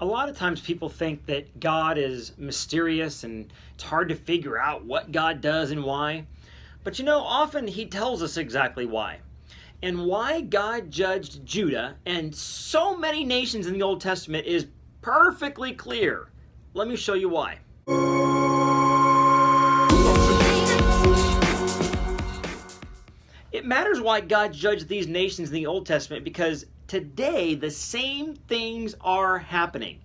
A lot of times people think that God is mysterious and it's hard to figure out what God does and why. But often he tells us exactly why. And why God judged Judah and so many nations in the Old Testament is perfectly clear. Let me show you why. It matters why God judged these nations in the Old Testament because today the same things are happening.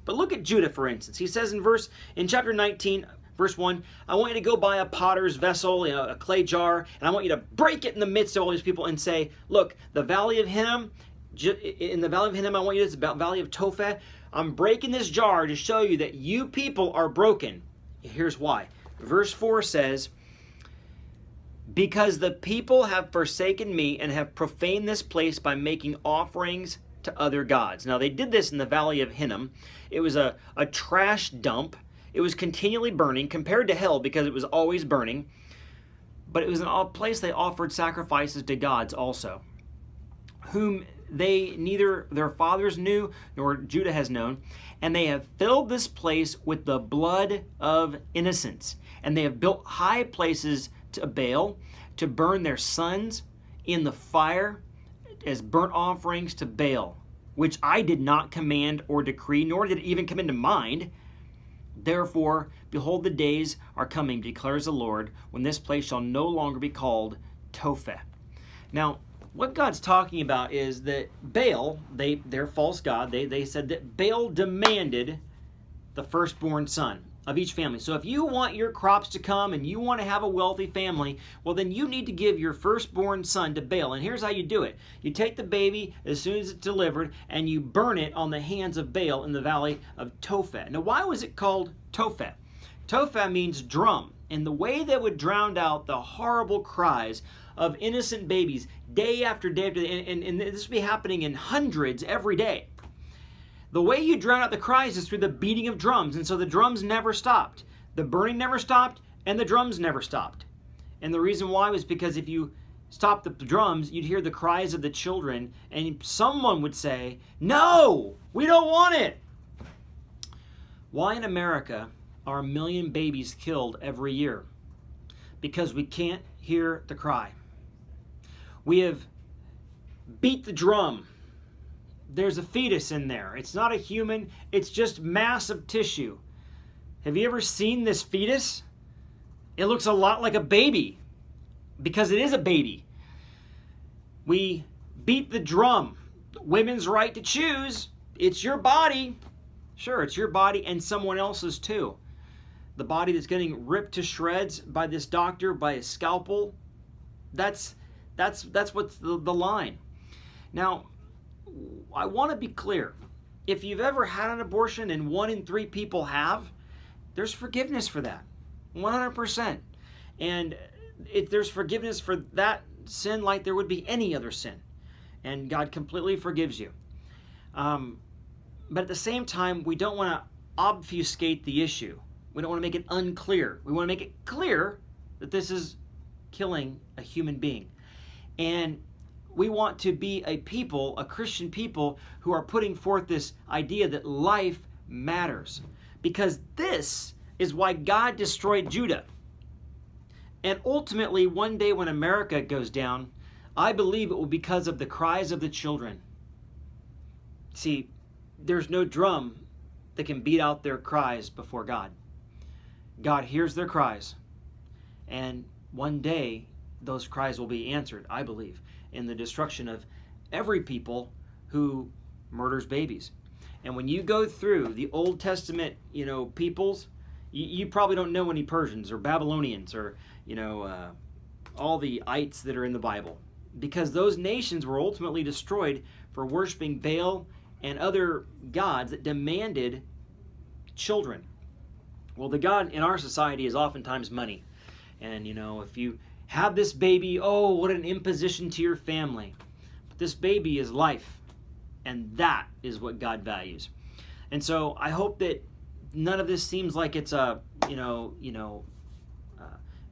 But look at Judah, for instance. He says in chapter 19, verse 1, I want you to go buy a potter's vessel, a clay jar, and I want you to break it in the midst of all these people and say, look, the valley of Hinnom, in the valley of Hinnom, I want you to, it's about valley of Topheth. I'm breaking this jar to show you that you people are broken. Here's why. Verse 4 says, because the people have forsaken me and have profaned this place by making offerings to other gods. Now they did this in the valley of Hinnom. It was a trash dump. It was continually burning compared to hell because it was always burning. But it was a place they offered sacrifices to gods also, whom they neither their fathers knew nor Judah has known. And they have filled this place with the blood of innocents. And they have built high places to Baal, to burn their sons in the fire as burnt offerings to Baal, which I did not command or decree, nor did it even come into mind. Therefore, behold, the days are coming, declares the Lord, when this place shall no longer be called Topheth. Now, what God's talking about is that Baal, their false god, they said that Baal demanded the firstborn son of each family. So if you want your crops to come and you want to have a wealthy family, well then you need to give your firstborn son to Baal. And here's how you do it. You take the baby as soon as it's delivered and you burn it on the hands of Baal in the valley of Topheth. Now why was it called Topheth? Topheth means drum. And the way that would drown out the horrible cries of innocent babies day after day after day, and this would be happening in hundreds every day. The way you drown out the cries is through the beating of drums, and so the drums never stopped. The burning never stopped, and the drums never stopped. And the reason why was because if you stopped the drums, you'd hear the cries of the children, and someone would say, no, we don't want it. Why in America are 1 million babies killed every year? Because we can't hear the cry. We have beat the drum. There's a fetus in there. It's not a human. It's just massive tissue. Have you ever seen this fetus? It looks a lot like a baby because it is a baby. We beat the drum. Women's right to choose. It's your body. Sure, it's your body and someone else's too. The body that's getting ripped to shreds by this doctor, by a scalpel. That's what's the line. Now, I want to be clear. If you've ever had an abortion and 1 in 3 people have, there's forgiveness for that. 100%. And there's forgiveness for that sin like there would be any other sin. And God completely forgives you. But at the same time, we don't want to obfuscate the issue. We don't want to make it unclear. We want to make it clear that this is killing a human being. And we want to be a people, a Christian people, who are putting forth this idea that life matters. Because this is why God destroyed Judah. And ultimately, one day when America goes down, I believe it will be because of the cries of the children. See, there's no drum that can beat out their cries before God. God hears their cries. And one day, those cries will be answered, I believe, in the destruction of every people who murders babies. And when you go through the Old Testament, peoples, you probably don't know any Persians or Babylonians or, all the ites that are in the Bible. Because those nations were ultimately destroyed for worshiping Baal and other gods that demanded children. Well, the God in our society is oftentimes money. And, if you have this baby, oh, what an imposition to your family. But this baby is life, and that is what God values. And so I hope that none of this seems like it's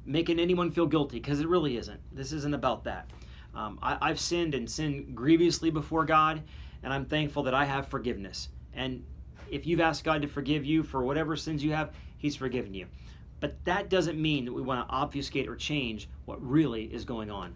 making anyone feel guilty, because it really isn't. This isn't about that. I've sinned and sinned grievously before God, and I'm thankful that I have forgiveness. And if you've asked God to forgive you for whatever sins you have, He's forgiven you. But that doesn't mean that we want to obfuscate or change what really is going on.